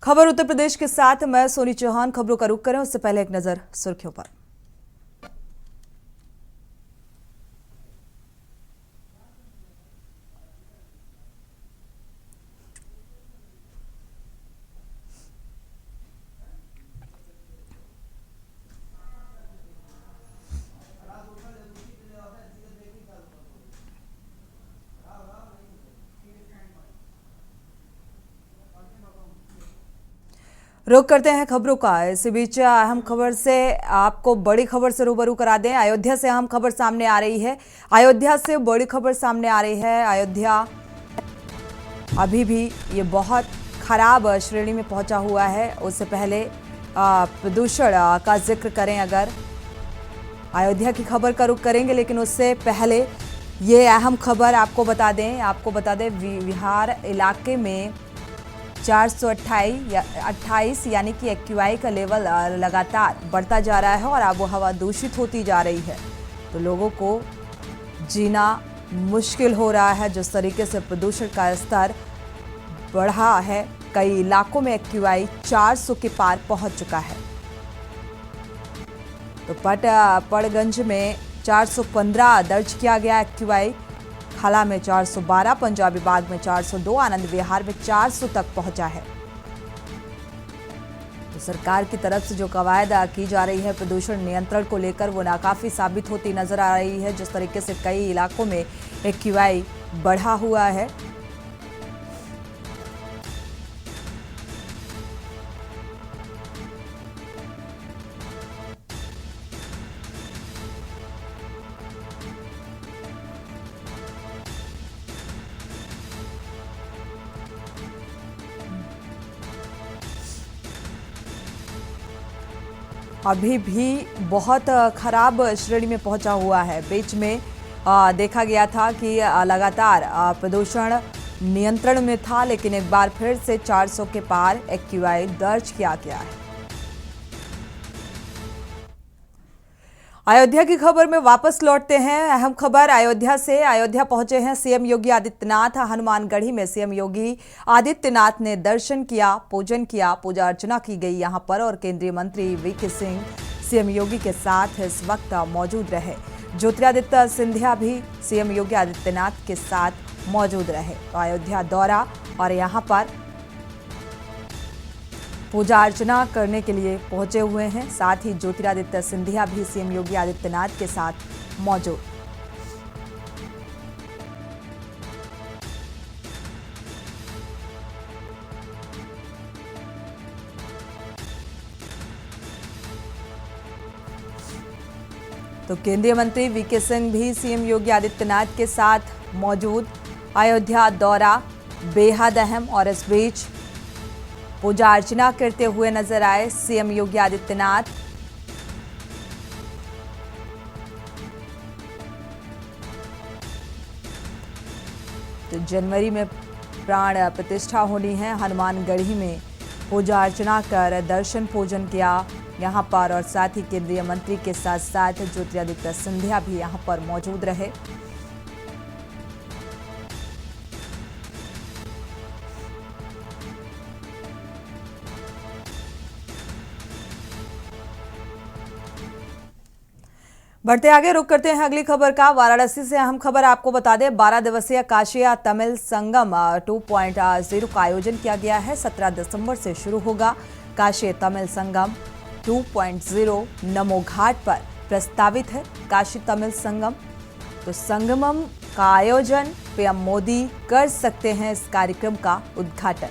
खबर उत्तर प्रदेश के साथ मैं सोनी चौहान। खबरों का रुख करें उससे पहले एक नजर सुर्खियों पर। रुक करते हैं खबरों का। इसी बीच अहम खबर से आपको बड़ी खबर से रूबरू करा दें। अयोध्या से अहम खबर सामने आ रही है। अयोध्या से बड़ी खबर सामने आ रही है। अयोध्या अभी भी ये बहुत खराब श्रेणी में पहुंचा हुआ है। उससे पहले प्रदूषण का जिक्र करें, अगर अयोध्या की खबर का रुख करेंगे, लेकिन उससे पहले ये अहम खबर आपको बता दें बिहार इलाके में 428 यानी कि एक्यूआई का लेवल लगातार बढ़ता जा रहा है और आबो हवा दूषित होती जा रही है। तो लोगों को जीना मुश्किल हो रहा है। जिस तरीके से प्रदूषण का स्तर बढ़ा है, कई इलाकों में एक्यूआई 400 के पार पहुंच चुका है। तो पड़गंज में 415 दर्ज किया गया एक्यूआई, खाला में 412, पंजाबी बाग में 402, आनंद विहार में 400 तक पहुंचा है। तो सरकार की तरफ से जो कवायद की जा रही है प्रदूषण नियंत्रण को लेकर, वो नाकाफी साबित होती नजर आ रही है। जिस तरीके से कई इलाकों में एक्यूआई बढ़ा हुआ है। अभी भी बहुत खराब श्रेणी में पहुंचा हुआ है। बीच में देखा गया था कि लगातार प्रदूषण नियंत्रण में था, लेकिन एक बार फिर से 400 के पार एक्यूआई दर्ज किया गया है। अयोध्या की खबर में वापस लौटते हैं। अहम खबर अयोध्या से। अयोध्या पहुंचे हैं सीएम योगी आदित्यनाथ। हनुमानगढ़ी में सीएम योगी आदित्यनाथ ने दर्शन किया, पूजन किया, पूजा अर्चना की गई यहां पर, और केंद्रीय मंत्री वीके सिंह सीएम योगी के साथ इस वक्त मौजूद रहे। ज्योतिरादित्य सिंधिया भी सीएम योगी आदित्यनाथ के साथ मौजूद रहे। तो अयोध्या दौरा और यहां पर पूजा अर्चना करने के लिए पहुंचे हुए हैं। साथ ही ज्योतिरादित्य सिंधिया भी सीएम योगी आदित्यनाथ के साथ मौजूद। तो केंद्रीय मंत्री वीके सिंह भी सीएम योगी आदित्यनाथ के साथ मौजूद। अयोध्या दौरा बेहद अहम, और इस बीच पूजा अर्चना करते हुए नजर आए सीएम योगी आदित्यनाथ। तो जनवरी में प्राण प्रतिष्ठा होनी है। हनुमानगढ़ी में पूजा अर्चना कर दर्शन पूजन किया यहां पर, और साथ ही केंद्रीय मंत्री के साथ साथ ज्योतिरादित्य सिंधिया भी यहां पर मौजूद रहे। बढ़ते आगे, रुक करते हैं अगली खबर का। वाराणसी से अहम खबर आपको बता दें। 12 दिवसीय काशी तमिल संगम 2.0 का आयोजन किया गया है। 17 दिसंबर से शुरू होगा काशी तमिल संगम 2.0। नमो घाट पर प्रस्तावित है काशी तमिल संगम। तो संगमम का आयोजन पीएम मोदी कर सकते हैं इस कार्यक्रम का उद्घाटन।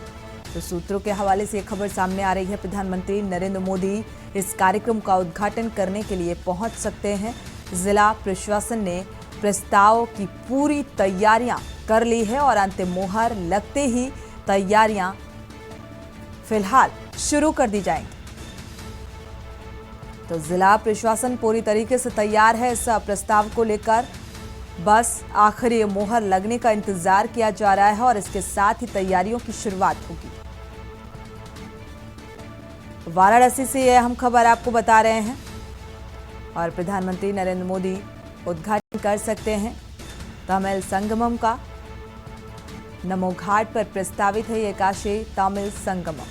तो सूत्रों के हवाले से यह खबर सामने आ रही है। प्रधानमंत्री नरेंद्र मोदी इस कार्यक्रम का उद्घाटन करने के लिए पहुंच सकते हैं। जिला प्रशासन ने प्रस्ताव की पूरी तैयारियां कर ली है और अंतिम मुहर लगते ही तैयारियां फिलहाल शुरू कर दी जाएंगी। तो जिला प्रशासन पूरी तरीके से तैयार है इस प्रस्ताव को लेकर। बस आखिरी मुहर लगने का इंतजार किया जा रहा है और इसके साथ ही तैयारियों की शुरुआत होगी। वाराणसी से यह अहम खबर आपको बता रहे हैं, और प्रधानमंत्री नरेंद्र मोदी उद्घाटन कर सकते हैं तमिल संगमम का। नमो घाट पर प्रस्तावित है ये काशी तमिल संगमम।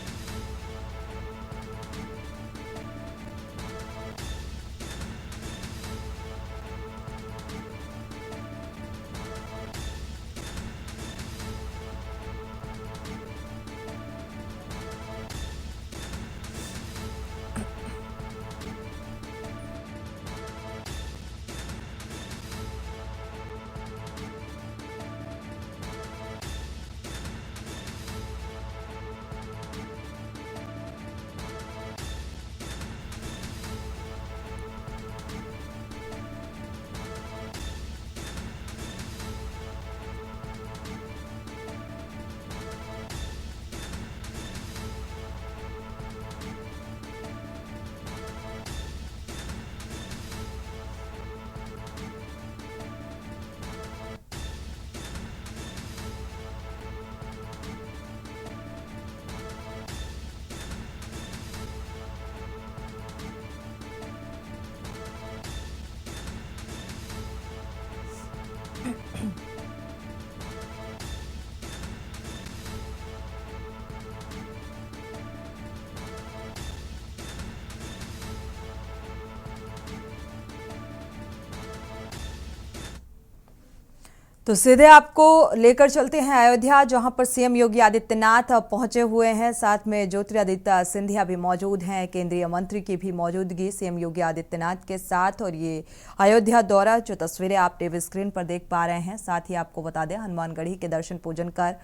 तो सीधे आपको लेकर चलते हैं अयोध्या, जहां पर सीएम योगी आदित्यनाथ पहुंचे हुए हैं। साथ में ज्योतिरादित्य सिंधिया भी मौजूद हैं, केंद्रीय मंत्री की भी मौजूदगी सीएम योगी आदित्यनाथ के साथ। और ये अयोध्या दौरा, जो तस्वीरें आप टीवी स्क्रीन पर देख पा रहे हैं, साथ ही आपको बता दें हनुमानगढ़ी के दर्शन पूजन कर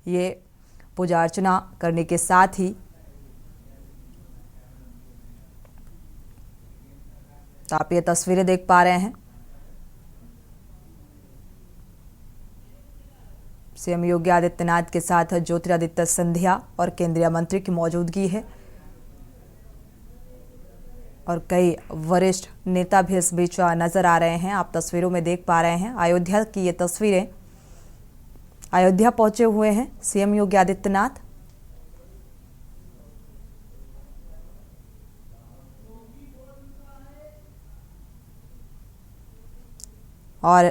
ये पूजा अर्चना करने के साथ ही तो आप ये तस्वीरें देख पा रहे हैं, सीएम योगी आदित्यनाथ के साथ ज्योतिरादित्य सिंधिया और केंद्रीय मंत्री की मौजूदगी है और कई वरिष्ठ नेता भी इस बीच नजर आ रहे हैं। आप तस्वीरों में देख पा रहे हैं अयोध्या की ये तस्वीरें। अयोध्या पहुंचे हुए हैं सीएम योगी आदित्यनाथ और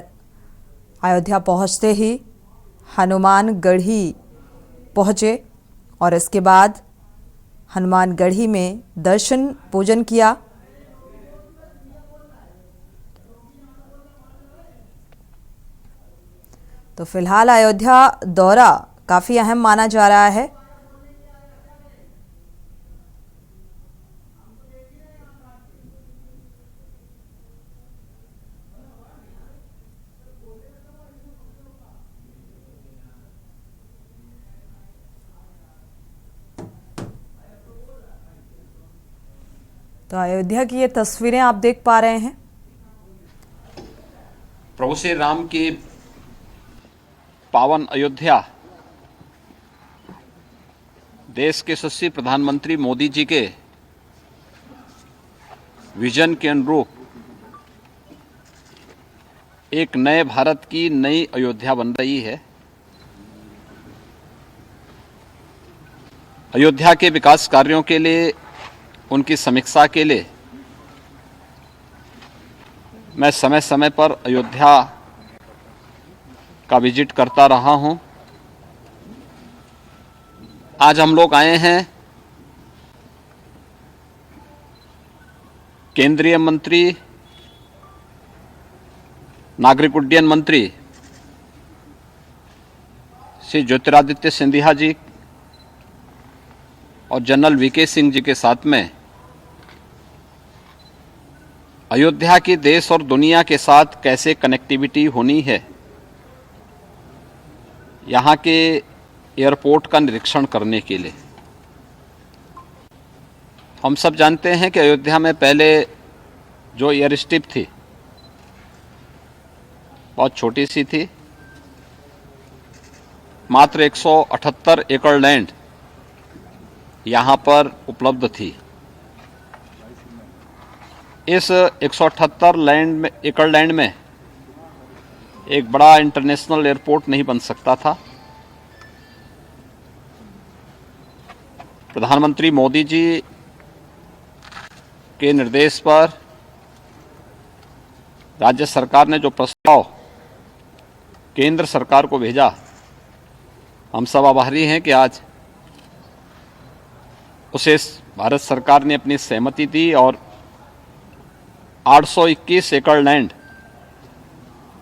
अयोध्या पहुंचते ही हनुमानगढ़ी पहुंचे और इसके बाद हनुमानगढ़ी में दर्शन पूजन किया। तो फिलहाल अयोध्या दौरा काफी अहम माना जा रहा है। तो अयोध्या की ये तस्वीरें आप देख पा रहे हैं। प्रभु श्री राम की पावन अयोध्या देश के यशस्वी प्रधानमंत्री मोदी जी के विजन के अनुरूप एक नए भारत की नई अयोध्या बन रही है। अयोध्या के विकास कार्यों के लिए, उनकी समीक्षा के लिए मैं समय समय पर अयोध्या का विजिट करता रहा हूं। आज हम लोग आए हैं केंद्रीय मंत्री, नागरिक उड्डयन मंत्री श्री ज्योतिरादित्य सिंधिया जी और जनरल वीके सिंह जी के साथ में अयोध्या की देश और दुनिया के साथ कैसे कनेक्टिविटी होनी है, यहाँ के एयरपोर्ट का निरीक्षण करने के लिए। हम सब जानते हैं कि अयोध्या में पहले जो एयर स्ट्रिप थी बहुत छोटी सी थी, मात्र 178 एकड़ लैंड यहाँ पर उपलब्ध थी। इस 178 एकड़ लैंड में एक बड़ा इंटरनेशनल एयरपोर्ट नहीं बन सकता था। प्रधानमंत्री मोदी जी के निर्देश पर राज्य सरकार ने जो प्रस्ताव केंद्र सरकार को भेजा, हम सब आभारी हैं कि आज उसे भारत सरकार ने अपनी सहमति दी और 821 एकड़ लैंड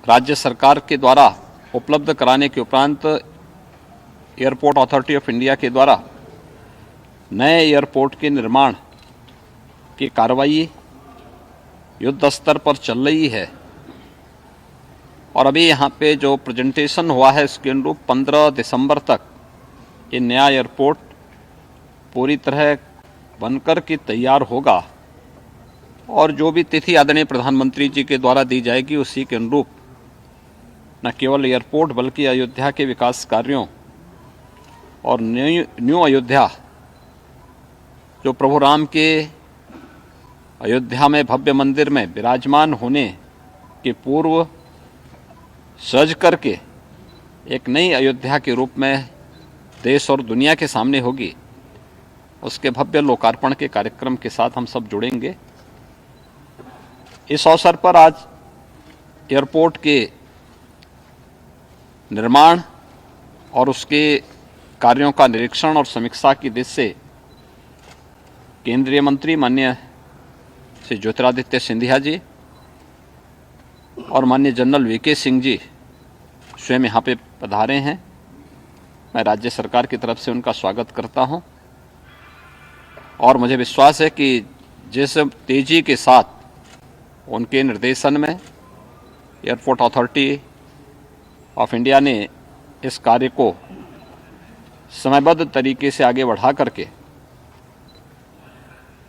राज्य सरकार के द्वारा उपलब्ध कराने के उपरांत एयरपोर्ट अथॉरिटी ऑफ इंडिया के द्वारा नए एयरपोर्ट के निर्माण की कार्रवाई युद्ध स्तर पर चल रही है। और अभी यहाँ पे जो प्रेजेंटेशन हुआ है इसके अनुरूप 15 दिसंबर तक ये नया एयरपोर्ट पूरी तरह बनकर के तैयार होगा और जो भी तिथि आदरणीय प्रधानमंत्री जी के द्वारा दी जाएगी उसी के अनुरूप न केवल एयरपोर्ट बल्कि अयोध्या के विकास कार्यों और न्यू अयोध्या जो प्रभु राम के अयोध्या में भव्य मंदिर में विराजमान होने के पूर्व सज करके एक नई अयोध्या के रूप में देश और दुनिया के सामने होगी, उसके भव्य लोकार्पण के कार्यक्रम के साथ हम सब जुड़ेंगे। इस अवसर पर आज एयरपोर्ट के निर्माण और उसके कार्यों का निरीक्षण और समीक्षा की दृष्टि से केंद्रीय मंत्री माननीय श्री ज्योतिरादित्य सिंधिया जी और माननीय जनरल वीके सिंह जी स्वयं यहाँ पे पधारे हैं। मैं राज्य सरकार की तरफ से उनका स्वागत करता हूँ और मुझे विश्वास है कि जिस तेजी के साथ उनके निर्देशन में एयरपोर्ट अथॉरिटी ऑफ इंडिया ने इस कार्य को समयबद्ध तरीके से आगे बढ़ा करके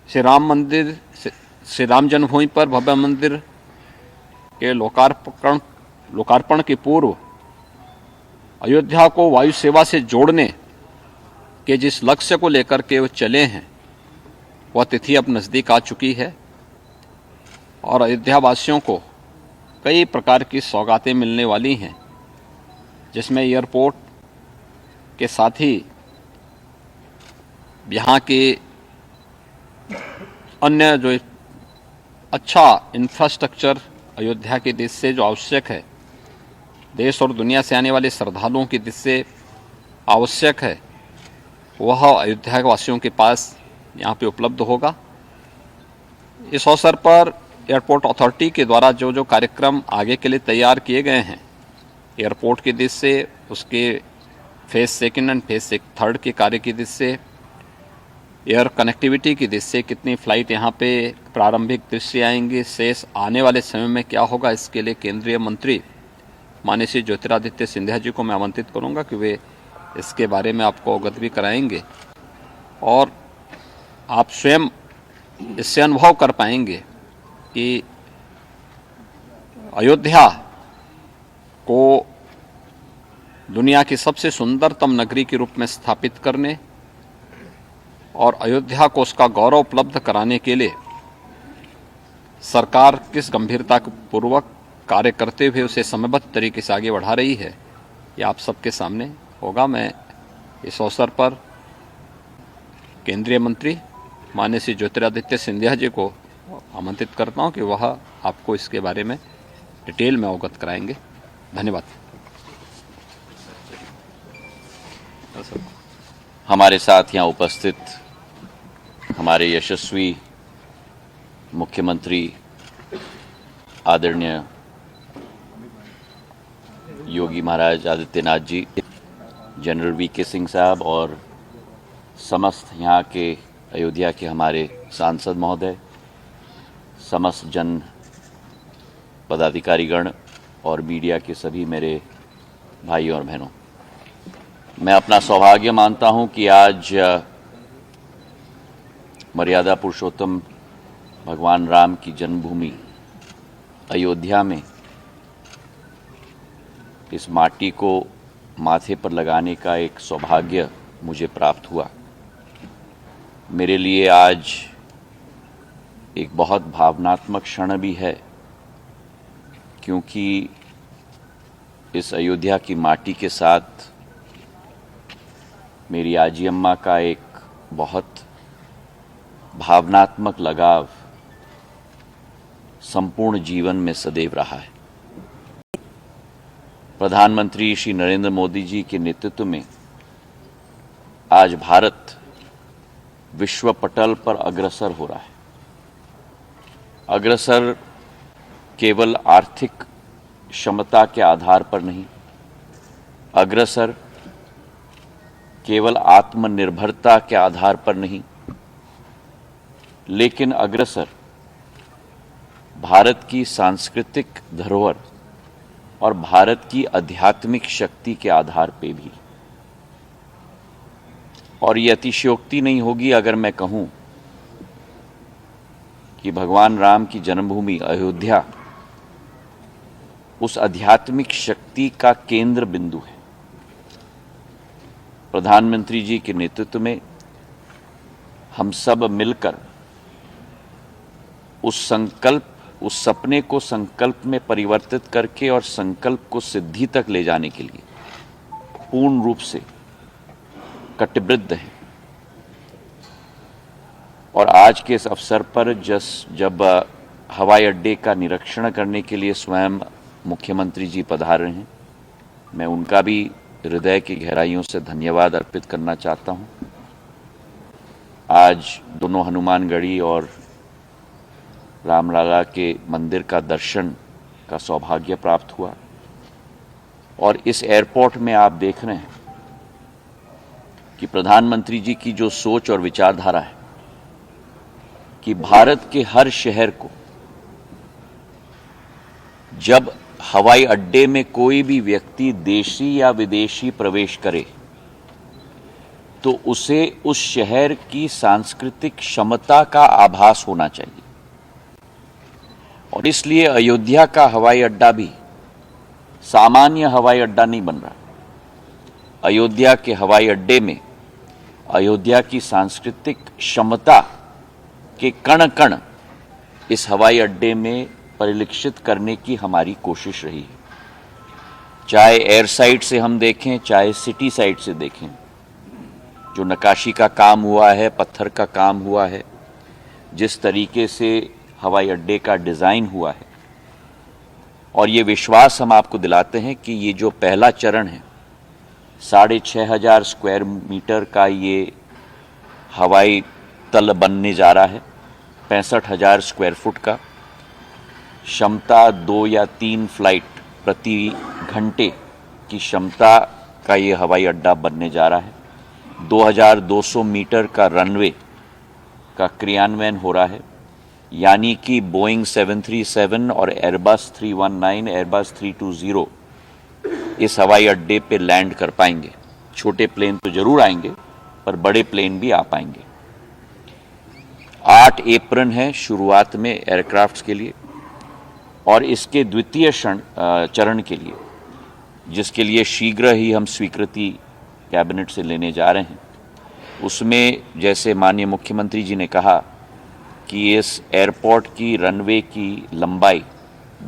श्री राम जन्मभूमि पर भव्य मंदिर के लोकार्पण के पूर्व अयोध्या को वायु सेवा से जोड़ने के जिस लक्ष्य को लेकर के वो चले हैं वह तिथि अब नज़दीक आ चुकी है और अयोध्या वासियों को कई प्रकार की सौगातें मिलने वाली हैं, जिसमें एयरपोर्ट के साथ ही यहाँ के अन्य जो अच्छा इंफ्रास्ट्रक्चर अयोध्या की दृष्टि से जो आवश्यक है, देश और दुनिया से आने वाले श्रद्धालुओं की दृष्टि से आवश्यक है, वह अयोध्या के वासियों के पास यहाँ पे उपलब्ध होगा। इस अवसर पर एयरपोर्ट अथॉरिटी के द्वारा जो जो कार्यक्रम आगे के लिए तैयार किए गए हैं, एयरपोर्ट की दृष्टि से, उसके phase second and phase third के कार्य की दृष्टि से, एयर कनेक्टिविटी की दृष्टि से कितनी फ़्लाइट यहाँ पे प्रारंभिक दृष्टि आएंगी, शेष आने वाले समय में क्या होगा, इसके लिए केंद्रीय मंत्री माननीय श्री ज्योतिरादित्य सिंधिया जी को मैं आमंत्रित करूँगा कि वे इसके बारे में आपको अवगत भी कराएंगे और आप स्वयं इससे अनुभव कर पाएंगे कि अयोध्या को दुनिया की सबसे सुंदरतम नगरी के रूप में स्थापित करने और अयोध्या को उसका गौरव उपलब्ध कराने के लिए सरकार किस गंभीरता पूर्वक कार्य करते हुए उसे समयबद्ध तरीके से आगे बढ़ा रही है, ये आप सबके सामने होगा। मैं इस अवसर पर केंद्रीय मंत्री माननीय श्री ज्योतिरादित्य सिंधिया जी को आमंत्रित करता हूं कि वह आपको इसके बारे में डिटेल में अवगत कराएंगे। धन्यवाद। हमारे साथ यहाँ उपस्थित हमारे यशस्वी मुख्यमंत्री आदरणीय योगी महाराज आदित्यनाथ जी, जनरल वीके सिंह साहब और समस्त यहाँ के अयोध्या के हमारे सांसद महोदय, समस्त जन पदाधिकारीगण और मीडिया के सभी मेरे भाइयों और बहनों, मैं अपना सौभाग्य मानता हूं कि आज मर्यादा पुरुषोत्तम भगवान राम की जन्मभूमि अयोध्या में इस माटी को माथे पर लगाने का एक सौभाग्य मुझे प्राप्त हुआ। मेरे लिए आज एक बहुत भावनात्मक क्षण भी है, क्योंकि इस अयोध्या की माटी के साथ मेरी आजी अम्मा का एक बहुत भावनात्मक लगाव संपूर्ण जीवन में सदैव रहा है। प्रधानमंत्री श्री नरेंद्र मोदी जी के नेतृत्व में आज भारत विश्व पटल पर अग्रसर हो रहा है। अग्रसर केवल आर्थिक क्षमता के आधार पर नहीं, अग्रसर केवल आत्मनिर्भरता के आधार पर नहीं, लेकिन अग्रसर भारत की सांस्कृतिक धरोहर और भारत की आध्यात्मिक शक्ति के आधार पे भी। और ये अतिशयोक्ति नहीं होगी अगर मैं कहूं कि भगवान राम की जन्मभूमि अयोध्या उस आध्यात्मिक शक्ति का केंद्र बिंदु है। प्रधानमंत्री जी के नेतृत्व में हम सब मिलकर उस सपने को संकल्प में परिवर्तित करके और संकल्प को सिद्धि तक ले जाने के लिए पूर्ण रूप से कटिबद्ध हैं। और आज के इस अवसर पर जब हवाई अड्डे का निरीक्षण करने के लिए स्वयं मुख्यमंत्री जी पधार रहे हैं, मैं उनका भी हृदय की गहराइयों से धन्यवाद अर्पित करना चाहता हूं। आज दोनों हनुमानगढ़ी और रामलला के मंदिर का दर्शन का सौभाग्य प्राप्त हुआ और इस एयरपोर्ट में आप देख रहे हैं कि प्रधानमंत्री जी की जो सोच और विचारधारा है कि भारत के हर शहर को जब हवाई अड्डे में कोई भी व्यक्ति देशी या विदेशी प्रवेश करे तो उसे उस शहर की सांस्कृतिक क्षमता का आभास होना चाहिए और इसलिए अयोध्या का हवाई अड्डा भी सामान्य हवाई अड्डा नहीं बन रहा। अयोध्या के हवाई अड्डे में अयोध्या की सांस्कृतिक क्षमता के कण कण इस हवाई अड्डे में परिलक्षित करने की हमारी कोशिश रही है। चाहे एयर साइड से हम देखें, चाहे सिटी साइड से देखें, जो नक्काशी का काम हुआ है, पत्थर का काम हुआ है, जिस तरीके से हवाई अड्डे का डिज़ाइन हुआ है, और ये विश्वास हम आपको दिलाते हैं कि ये जो पहला चरण है 6,500 स्क्वायर मीटर का ये हवाई तल बनने जा रहा है, 65,000 स्क्वायर फुट का, क्षमता 2 या 3 फ्लाइट प्रति घंटे की क्षमता का ये हवाई अड्डा बनने जा रहा है। 2,200 मीटर का रनवे का क्रियान्वयन हो रहा है, यानी कि बोइंग 737 और एयरबस 319, एयरबस 320 इस हवाई अड्डे पे लैंड कर पाएंगे। छोटे प्लेन तो जरूर आएंगे पर बड़े प्लेन भी आ पाएंगे। 8 एप्रन है शुरुआत में एयरक्राफ्ट्स के लिए और इसके द्वितीय चरण के लिए, जिसके लिए शीघ्र ही हम स्वीकृति कैबिनेट से लेने जा रहे हैं, उसमें जैसे माननीय मुख्यमंत्री जी ने कहा कि इस एयरपोर्ट की रनवे की लंबाई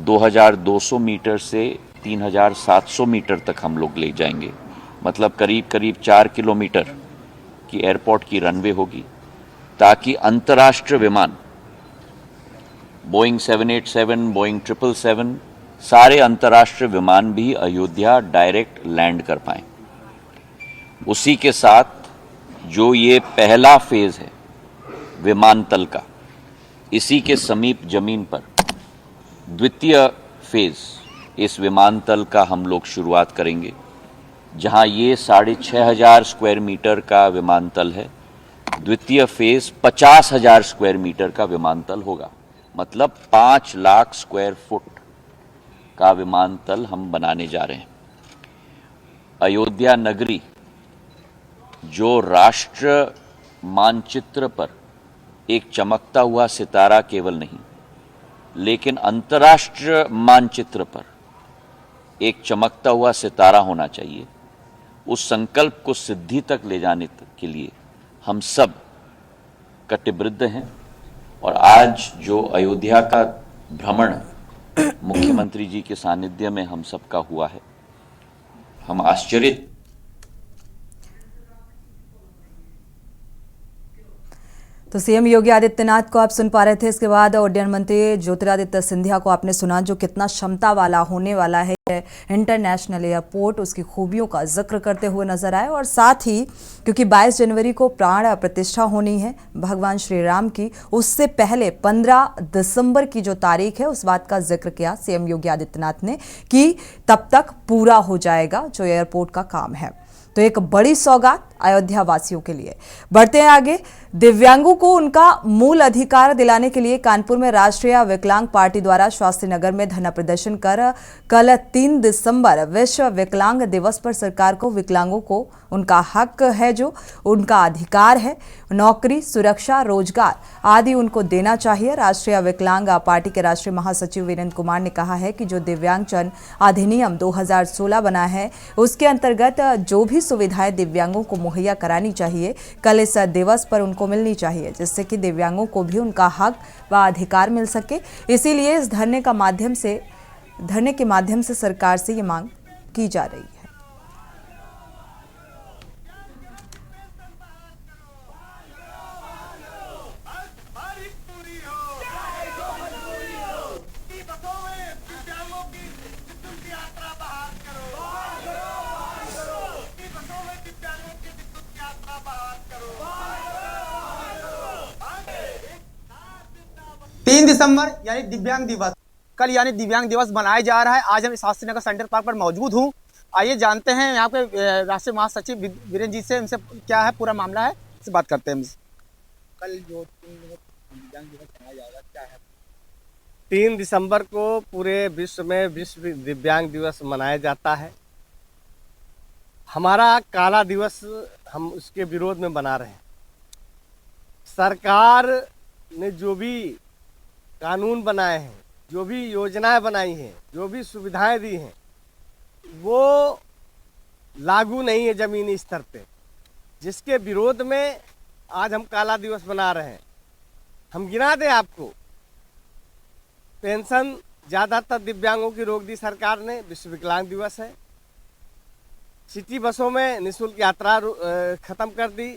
2,200 मीटर से 3,700 मीटर तक हम लोग ले जाएंगे। मतलब करीब करीब 4 किलोमीटर की एयरपोर्ट की रनवे होगी, ताकि अंतर्राष्ट्रीय विमान बोइंग 787, बोइंग 777 सारे अंतर्राष्ट्रीय विमान भी अयोध्या डायरेक्ट लैंड कर पाएं। उसी के साथ जो ये पहला फेज है विमानतल का, इसी के समीप जमीन पर द्वितीय फेज इस विमानतल का हम लोग शुरुआत करेंगे, जहां ये 6,500 स्क्वायर मीटर का विमानतल है। द्वितीय फेज 50,000 स्क्वायर मीटर का विमानतल होगा, मतलब 5 लाख स्क्वायर फुट का विमानतल हम बनाने जा रहे हैं। अयोध्या नगरी जो राष्ट्र मानचित्र पर एक चमकता हुआ सितारा केवल नहीं, लेकिन अंतर्राष्ट्रीय मानचित्र पर एक चमकता हुआ सितारा होना चाहिए, उस संकल्प को सिद्धि तक ले जाने के लिए हम सब कटिबद्ध हैं। और आज जो अयोध्या का भ्रमण मुख्यमंत्री जी के सानिध्य में हम सबका हुआ है, हम आश्चर्य। तो सीएम योगी आदित्यनाथ को आप सुन पा रहे थे। इसके बाद उड्डयन मंत्री ज्योतिरादित्य सिंधिया को आपने सुना, जो कितना क्षमता वाला होने वाला है इंटरनेशनल एयरपोर्ट, उसकी खूबियों का जिक्र करते हुए नजर आए। और साथ ही क्योंकि 22 जनवरी को प्राण प्रतिष्ठा होनी है भगवान श्री राम की, उससे पहले 15 दिसंबर की जो तारीख है उस बात का जिक्र किया सीएम योगी आदित्यनाथ ने कि तब तक पूरा हो जाएगा जो एयरपोर्ट का काम है। तो एक बड़ी सौगात अयोध्या वासियों के लिए। बढ़ते हैं आगे। दिव्यांगों को उनका मूल अधिकार दिलाने के लिए कानपुर में राष्ट्रीय विकलांग पार्टी द्वारा शास्त्री नगर में धरना प्रदर्शन कर कल 3 दिसंबर विश्व विकलांग दिवस पर सरकार को विकलांगों को उनका हक है, जो उनका अधिकार है, नौकरी, सुरक्षा, रोजगार आदि उनको देना चाहिए। राष्ट्रीय विकलांग पार्टी के राष्ट्रीय महासचिव वीरेंद्र कुमार ने कहा है कि जो दिव्यांगजन अधिनियम 2016 बना है उसके अंतर्गत जो भी सुविधाएं दिव्यांगों को मुहैया करानी चाहिए कल इस दिवस पर उनको मिलनी चाहिए, जिससे कि दिव्यांगों को भी उनका हक व अधिकार मिल सके। इसीलिए इस धरने के माध्यम से सरकार से ये मांग की जा रही है। दिसंबर यानी दिव्यांग दिवस, कल यानी दिव्यांग दिवस मनाया जा रहा है। आज हम शास्त्री नगर सेंट्रल पार्क पर मौजूद हूँ। आइए जानते हैं यहाँ पे राष्ट्रीय महासचिव वीरेंद्र जी से, इनसे क्या है पूरा मामला है, इससे बात करते हैं। कल जो दिव्यांग दिवस मनाया जाएगा क्या है? 3 दिसंबर को पूरे विश्व में विश्व दिव्यांग दिवस मनाया जाता है। हमारा काला दिवस हम उसके विरोध में मना रहे हैं। सरकार ने जो भी कानून बनाए हैं, जो भी योजनाएं बनाई हैं, जो भी सुविधाएं दी हैं, वो लागू नहीं है जमीनी स्तर पे, जिसके विरोध में आज हम काला दिवस मना रहे हैं। हम गिना दें आपको, पेंशन ज़्यादातर दिव्यांगों की रोक दी सरकार ने, विश्व विकलांग दिवस है। सिटी बसों में निःशुल्क यात्रा खत्म कर दी,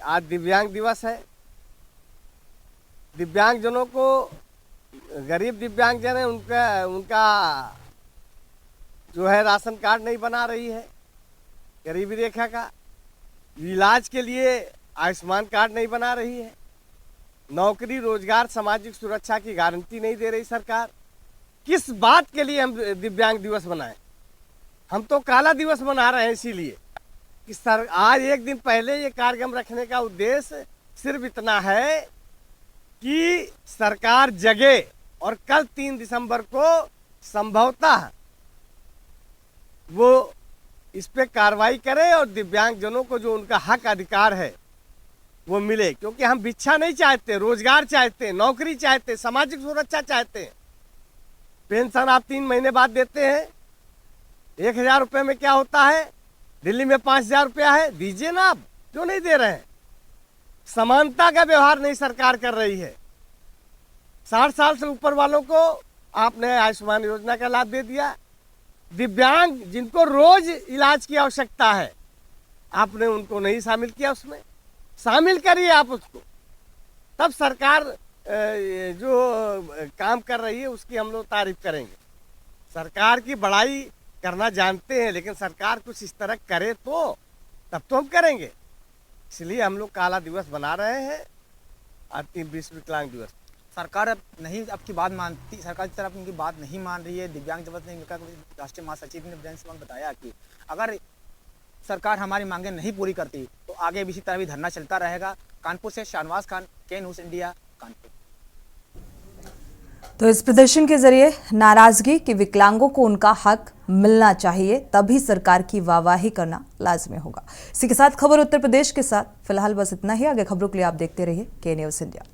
आज दिव्यांग दिवस है। दिव्यांगजनों को, गरीब दिव्यांगजन है, उनका जो है राशन कार्ड नहीं बना रही है, गरीबी रेखा का। इलाज के लिए आयुष्मान कार्ड नहीं बना रही है। नौकरी, रोजगार, सामाजिक सुरक्षा की गारंटी नहीं दे रही सरकार। किस बात के लिए हम दिव्यांग दिवस मनाएं? हम तो काला दिवस मना रहे हैं इसीलिए कि सर आज एक दिन पहले ये कार्यक्रम रखने का उद्देश्य सिर्फ इतना है कि सरकार जगे और कल 3 दिसंबर को संभवतः वो इस पे कार्रवाई करे और दिव्यांगजनों को जो उनका हक अधिकार है वो मिले। क्योंकि हम भिक्षा नहीं चाहते, रोजगार चाहते हैं, नौकरी चाहते हैं, सामाजिक सुरक्षा चाहते हैं। पेंशन आप 3 महीने बाद देते हैं। 1000 रुपये में क्या होता है? दिल्ली में 5000 रुपया है, दीजिए ना आप, क्यों नहीं दे रहे हैं? समानता का व्यवहार नहीं सरकार कर रही है। 60 साल से ऊपर वालों को आपने आयुष्मान योजना का लाभ दे दिया। दिव्यांग जिनको रोज इलाज की आवश्यकता है, आपने उनको नहीं शामिल किया, उसमें शामिल करिए आप उसको। तब सरकार जो काम कर रही है उसकी हम लोग तारीफ करेंगे। सरकार की बड़ाई करना जानते हैं, लेकिन सरकार कुछ इस तरह करे तो तब तो हम करेंगे। इसलिए हम लोग काला दिवस बना रहे हैं और विश्व विकलांग दिवस। सरकार अब नहीं आपकी बात मानती, सरकार की तरफ उनकी बात नहीं मान रही है। दिव्यांग दिवस ने राष्ट्रीय महासचिव ने वीरेंद्र सिंह बताया कि अगर सरकार हमारी मांगें नहीं पूरी करती तो आगे भी इसी तरह भी धरना चलता रहेगा। कानपुर से शाहनवाज खान, के न्यूज़ इंडिया, कानपुर। तो इस प्रदर्शन के जरिए नाराजगी कि विकलांगों को उनका हक मिलना चाहिए, तभी सरकार की वाहवाही करना लाजमी होगा। इसी के साथ खबर उत्तर प्रदेश के साथ फिलहाल बस इतना ही। आगे खबरों के लिए आप देखते रहिए के न्यूज़ इंडिया।